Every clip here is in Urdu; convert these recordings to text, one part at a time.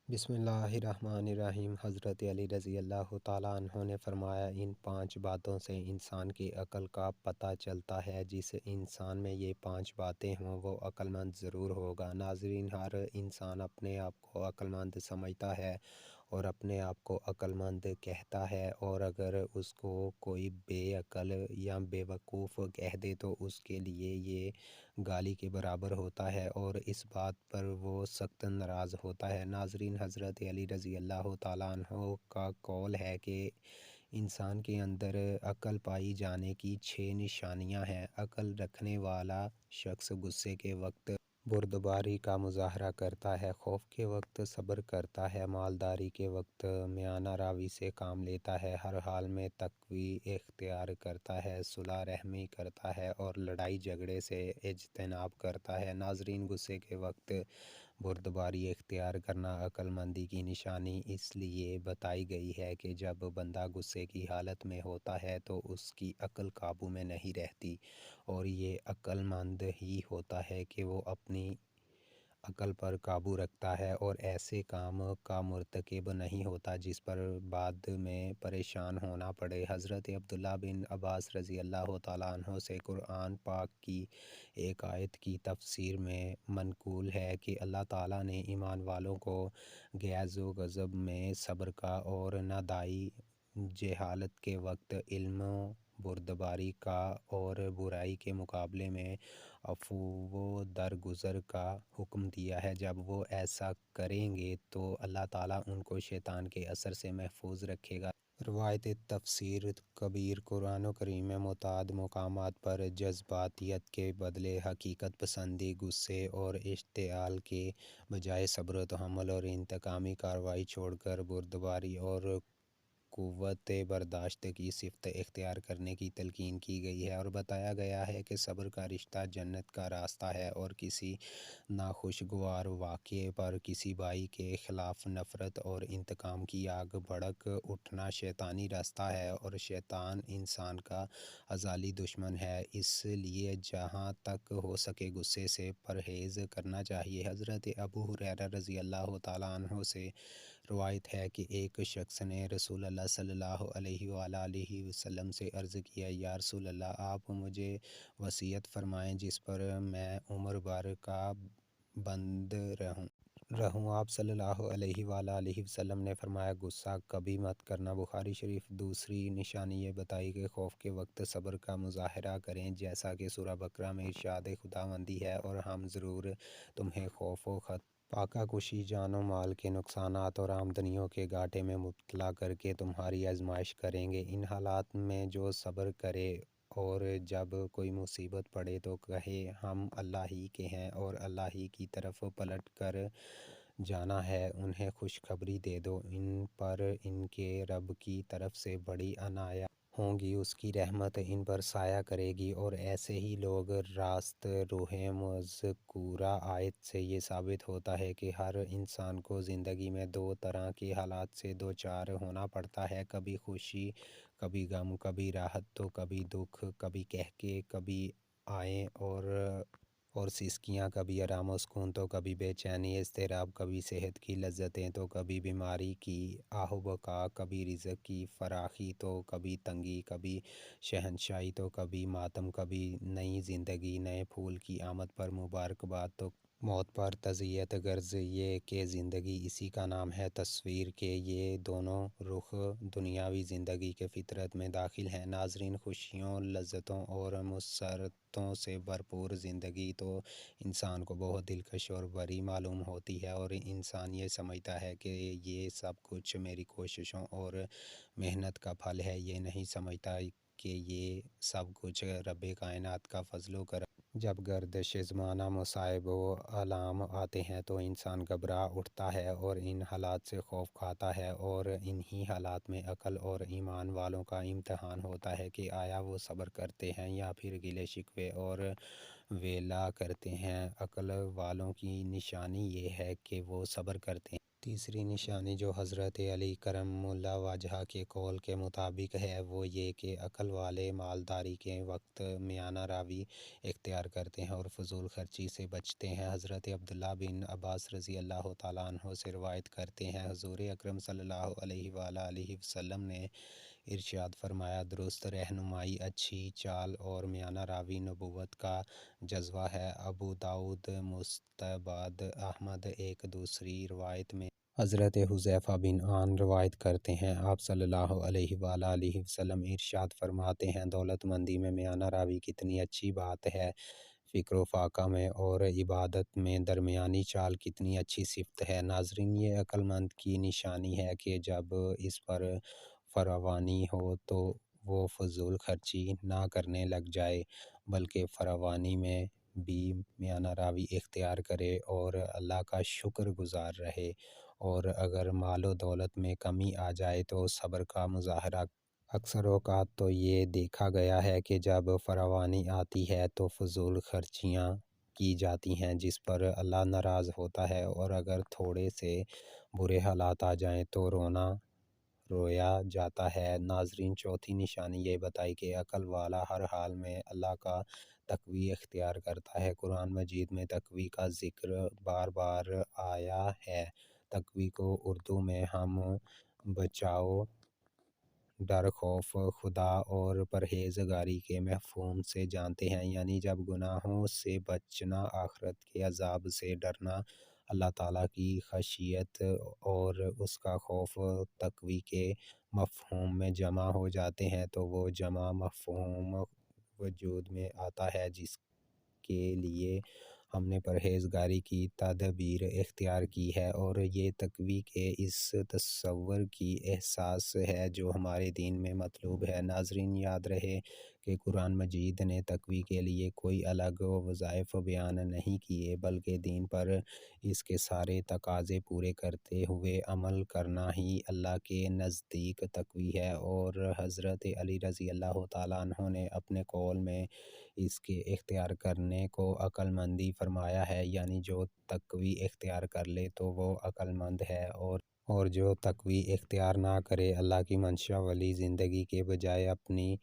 بسم اللہ الرحمن الرحیم۔ حضرت علی رضی اللہ تعالیٰ عنہ نے فرمایا، ان 5 باتوں سے انسان کی عقل کا پتہ چلتا ہے۔ جس انسان میں یہ 5 باتیں ہوں وہ عقل مند ضرور ہوگا۔ ناظرین، ہر انسان اپنے آپ کو عقل مند سمجھتا ہے اور اپنے آپ کو عقل مند کہتا ہے، اور اگر اس کو کوئی بے عقل یا بے وقوف کہہ دے تو اس کے لیے یہ گالی کے برابر ہوتا ہے اور اس بات پر وہ سخت ناراض ہوتا ہے۔ ناظرین، حضرت علی رضی اللہ تعالیٰ عنہ کا قول ہے کہ انسان کے اندر عقل پائی جانے کی 6 نشانیاں ہیں۔ عقل رکھنے والا شخص غصے کے وقت بردباری کا مظاہرہ کرتا ہے، خوف کے وقت صبر کرتا ہے، مالداری کے وقت میانہ روی سے کام لیتا ہے، ہر حال میں تقوی اختیار کرتا ہے، صلح رحمی کرتا ہے اور لڑائی جھگڑے سے اجتناب کرتا ہے۔ ناظرین، غصے کے وقت بردباری اختیار کرنا عقل مندی کی نشانی اس لیے بتائی گئی ہے کہ جب بندہ غصے کی حالت میں ہوتا ہے تو اس کی عقل قابو میں نہیں رہتی، اور یہ عقل مند ہی ہوتا ہے کہ وہ اپنی عقل پر قابو رکھتا ہے اور ایسے کام کا مرتکب نہیں ہوتا جس پر بعد میں پریشان ہونا پڑے۔ حضرت عبداللہ بن عباس رضی اللہ تعالیٰ عنہ سے قرآن پاک کی ایک آیت کی تفسیر میں منقول ہے کہ اللہ تعالیٰ نے ایمان والوں کو غیظ و غضب میں صبر کا اور نادائی جہالت کے وقت علم و بردباری کا اور برائی کے مقابلے میں عفو و درگزر کا حکم دیا ہے۔ جب وہ ایسا کریں گے تو اللہ تعالیٰ ان کو شیطان کے اثر سے محفوظ رکھے گا۔ روایت تفسیر کبیر قرآن کریم میں متعدد مقامات پر جذباتیت کے بدلے حقیقت پسندی، غصے اور اشتعال کے بجائے صبر و تحمل اور انتقامی کارروائی چھوڑ کر بردباری اور قوت برداشت کی صفت اختیار کرنے کی تلقین کی گئی ہے، اور بتایا گیا ہے کہ صبر کا رشتہ جنت کا راستہ ہے، اور کسی ناخوشگوار واقعے پر کسی بھائی کے خلاف نفرت اور انتقام کی آگ بھڑک اٹھنا شیطانی راستہ ہے، اور شیطان انسان کا ازلی دشمن ہے، اس لیے جہاں تک ہو سکے غصے سے پرہیز کرنا چاہیے۔ حضرت ابو ہریرہ رضی اللہ تعالیٰ عنہ سے روایت ہے کہ ایک شخص نے رسول اللہ صلی اللہ علیہ وآلہ وسلم سے عرض کیا، یا رسول اللہ، آپ مجھے وصیت فرمائیں جس پر میں عمر بھر کا بند رہوں۔ آپ صلی اللہ علیہ وآلہ وسلم نے فرمایا، غصہ کبھی مت کرنا۔ بخاری شریف۔ دوسری نشانی یہ بتائی کہ خوف کے وقت صبر کا مظاہرہ کریں، جیسا کہ سورہ بقرہ میں ارشاد خداوندی ہے، اور ہم ضرور تمہیں خوف و فاقہ کشی، جان و مال کے نقصانات اور آمدنیوں کے گھاٹے میں مبتلا کر کے تمہاری آزمائش کریں گے۔ ان حالات میں جو صبر کرے اور جب کوئی مصیبت پڑے تو کہے، ہم اللہ ہی کے ہیں اور اللہ ہی کی طرف پلٹ کر جانا ہے، انہیں خوشخبری دے دو، ان پر ان کے رب کی طرف سے بڑی عنایات ہوں گی، اس کی رحمت ان پر سایہ کرے گی۔ اور ایسے ہی لوگ راست روح مذکورہ آیت سے یہ ثابت ہوتا ہے کہ ہر انسان کو زندگی میں 2 طرح کے حالات سے دوچار ہونا پڑتا ہے، کبھی خوشی کبھی غم، کبھی راحت تو کبھی دکھ، کبھی قہقہے کبھی آہیں اور سسکیاں، کبھی آرام و سکون تو کبھی بے چینی، اضطراب، کبھی صحت کی لذتیں تو کبھی بیماری کی آہ و بکا، کبھی رزق کی فراخی تو کبھی تنگی، کبھی شہنشاہی تو کبھی ماتم، کبھی نئی زندگی، نئے پھول کی آمد پر مبارکباد تو موت پر تعزیت۔ غرض یہ کہ زندگی اسی کا نام ہے تصویر، کہ یہ دونوں رخ دنیاوی زندگی کے فطرت میں داخل ہیں۔ ناظرین، خوشیوں، لذتوں اور مسرتوں سے بھرپور زندگی تو انسان کو بہت دلکش اور بھری معلوم ہوتی ہے، اور انسان یہ سمجھتا ہے کہ یہ سب کچھ میری کوششوں اور محنت کا پھل ہے، یہ نہیں سمجھتا کہ یہ سب کچھ رب کائنات کا فضل و کرم۔ جب گردش زمانہ، مصائب و آلام آتے ہیں تو انسان گھبرا اٹھتا ہے اور ان حالات سے خوف کھاتا ہے، اور انہی حالات میں عقل اور ایمان والوں کا امتحان ہوتا ہے کہ آیا وہ صبر کرتے ہیں یا پھر گلے شکوے اور ویلا کرتے ہیں۔ عقل والوں کی نشانی یہ ہے کہ وہ صبر کرتے ہیں۔ تیسری نشانی جو حضرت علی کرم اللہ وجہہ کے قول کے مطابق ہے وہ یہ کہ عقل والے مالداری کے وقت میانہ روی اختیار کرتے ہیں اور فضول خرچی سے بچتے ہیں۔ حضرت عبداللہ بن عباس رضی اللہ تعالیٰ عنہ سے روایت کرتے ہیں حضور اکرم صلی اللہ علیہ وآلہ وسلم نے ارشاد فرمایا، درست رہنمائی، اچھی چال اور میانہ روی نبوت کا جذبہ ہے۔ ابو داؤد مستبد احمد۔ ایک دوسری روایت میں حضرت حذیفہ بن عن روایت کرتے ہیں، آپ صلی اللہ علیہ وآلہ وسلم ارشاد فرماتے ہیں، دولت مندی میں میانہ روی کتنی اچھی بات ہے، فکر و فاقہ میں اور عبادت میں درمیانی چال کتنی اچھی صفت ہے۔ ناظرین، یہ عقل مند کی نشانی ہے کہ جب اس پر فراوانی ہو تو وہ فضول خرچی نہ کرنے لگ جائے بلکہ فراوانی میں بھی میانہ روی اختیار کرے اور اللہ کا شکر گزار رہے، اور اگر مال و دولت میں کمی آ جائے تو صبر کا مظاہرہ۔ اکثر اوقات تو یہ دیکھا گیا ہے کہ جب فراوانی آتی ہے تو فضول خرچیاں کی جاتی ہیں جس پر اللہ ناراض ہوتا ہے، اور اگر تھوڑے سے برے حالات آ جائیں تو رویا جاتا ہے۔ ناظرین، چوتھی نشانی یہ بتائی کہ عقل والا ہر حال میں اللہ کا تقوی اختیار کرتا ہے۔ قرآن مجید میں تقوی کا ذکر بار بار آیا ہے۔ تقوی کو اردو میں ہم بچاؤ، ڈر، خوف خدا اور پرہیزگاری کے مفہوم سے جانتے ہیں، یعنی جب گناہوں سے بچنا، آخرت کے عذاب سے ڈرنا، اللہ تعالیٰ کی خشیت اور اس کا خوف تقوی کے مفہوم میں جمع ہو جاتے ہیں تو وہ جمع مفہوم وجود میں آتا ہے جس کے لیے ہم نے پرہیزگاری کی تدبیر اختیار کی ہے، اور یہ تقوی کے اس تصور کی احساس ہے جو ہمارے دین میں مطلوب ہے۔ ناظرین، یاد رہے کہ قرآن مجید نے تقوی کے لیے کوئی الگ وظائف بیان نہیں کیے بلکہ دین پر اس کے سارے تقاضے پورے کرتے ہوئے عمل کرنا ہی اللہ کے نزدیک تقوی ہے، اور حضرت علی رضی اللہ تعالیٰ عنہ نے اپنے قول میں اس کے اختیار کرنے کو عقل مندی فرمایا ہے، یعنی جو تقوی اختیار کر لے تو وہ عقل مند ہے، اور جو تقوی اختیار نہ کرے، اللہ کی منشا والی زندگی کے بجائے اپنی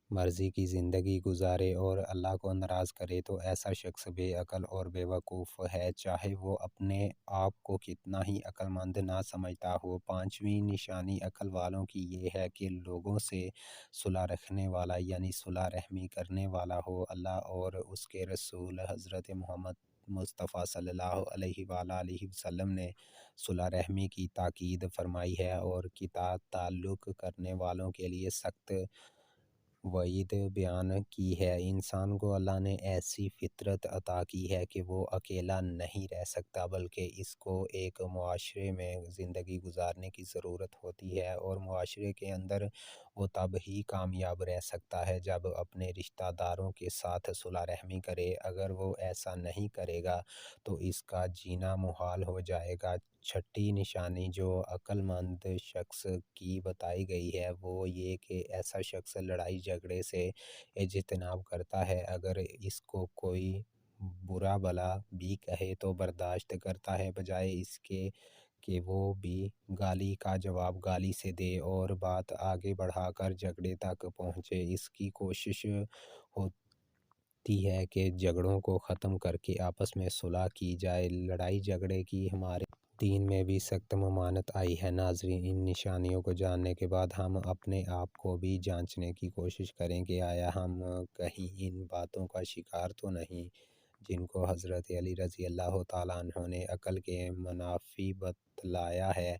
مرضی کی زندگی گزارے اور اللہ کو ناراض کرے تو ایسا شخص بے عقل اور بے وقوف ہے، چاہے وہ اپنے آپ کو کتنا ہی عقل مند نہ سمجھتا ہو۔ پانچویں نشانی عقل والوں کی یہ ہے کہ لوگوں سے صلح رکھنے والا، یعنی صلح رحمی کرنے والا ہو۔ اللہ اور اس کے رسول حضرت محمد مصطفیٰ صلی اللہ علیہ وآلہ وسلم نے صلح رحمی کی تاکید فرمائی ہے اور قطع تعلق کرنے والوں کے لیے سخت وعید بیان کی ہے۔ انسان کو اللہ نے ایسی فطرت عطا کی ہے کہ وہ اکیلا نہیں رہ سکتا بلکہ اس کو ایک معاشرے میں زندگی گزارنے کی ضرورت ہوتی ہے، اور معاشرے کے اندر وہ تب ہی کامیاب رہ سکتا ہے جب اپنے رشتہ داروں کے ساتھ صلح رحمی کرے۔ اگر وہ ایسا نہیں کرے گا تو اس کا جینا محال ہو جائے گا۔ چھٹی نشانی جو عقل مند شخص کی بتائی گئی ہے وہ یہ کہ ایسا شخص لڑائی جھگڑے سے اجتناب کرتا ہے، اگر اس کو کوئی برا بھلا بھی کہے تو برداشت کرتا ہے، بجائے اس کے کہ وہ بھی گالی کا جواب گالی سے دے اور بات آگے بڑھا کر جھگڑے تک پہنچے۔ اس کی کوشش ہوتی ہے کہ جھگڑوں کو ختم کر کے آپس میں صلح کی جائے۔ لڑائی جھگڑے کی ہمارے دین میں بھی سخت ممانعت آئی ہے۔ ناظرین، ان نشانیوں کو جاننے کے بعد ہم اپنے آپ کو بھی جانچنے کی کوشش کریں کہ آیا ہم کہیں ان باتوں کا شکار تو نہیں جن کو حضرت علی رضی اللہ تعالیٰ عنہ نے عقل کے منافی بتلایا ہے۔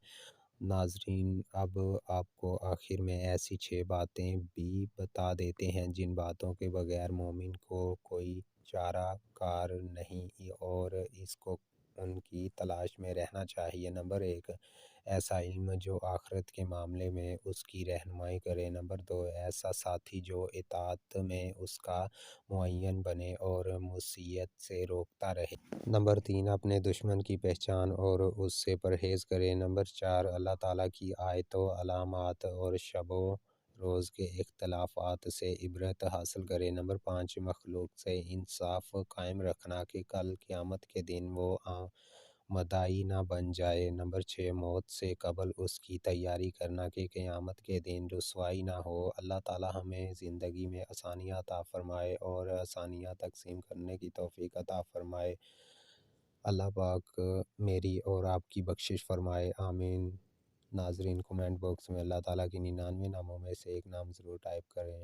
ناظرین، اب آپ کو آخر میں ایسی 6 باتیں بھی بتا دیتے ہیں جن باتوں کے بغیر مومن کو کوئی چارہ کار نہیں اور اس کو ان کی تلاش میں رہنا چاہیے۔ نمبر 1، ایسا علم جو آخرت کے معاملے میں اس کی رہنمائی کرے۔ نمبر 2، ایسا ساتھی جو اطاعت میں اس کا معین بنے اور معصیت سے روکتا رہے۔ نمبر 3، اپنے دشمن کی پہچان اور اس سے پرہیز کرے۔ نمبر 4، اللہ تعالیٰ کی آیات و علامات اور شب و روز کے اختلافات سے عبرت حاصل کرے۔ نمبر 5، مخلوق سے انصاف قائم رکھنا کہ کل قیامت کے دن وہ مدعی نہ بن جائے۔ نمبر 6، موت سے قبل اس کی تیاری کرنا کہ قیامت کے دن رسوائی نہ ہو۔ اللہ تعالی ہمیں زندگی میں آسانیاں عطا فرمائے اور آسانیاں تقسیم کرنے کی توفیق عطا فرمائے۔ اللہ پاک میری اور آپ کی بخشش فرمائے، آمین۔ ناظرین، کومنٹ باکس میں اللہ تعالیٰ کی 99 ناموں میں سے ایک نام ضرور ٹائپ کریں۔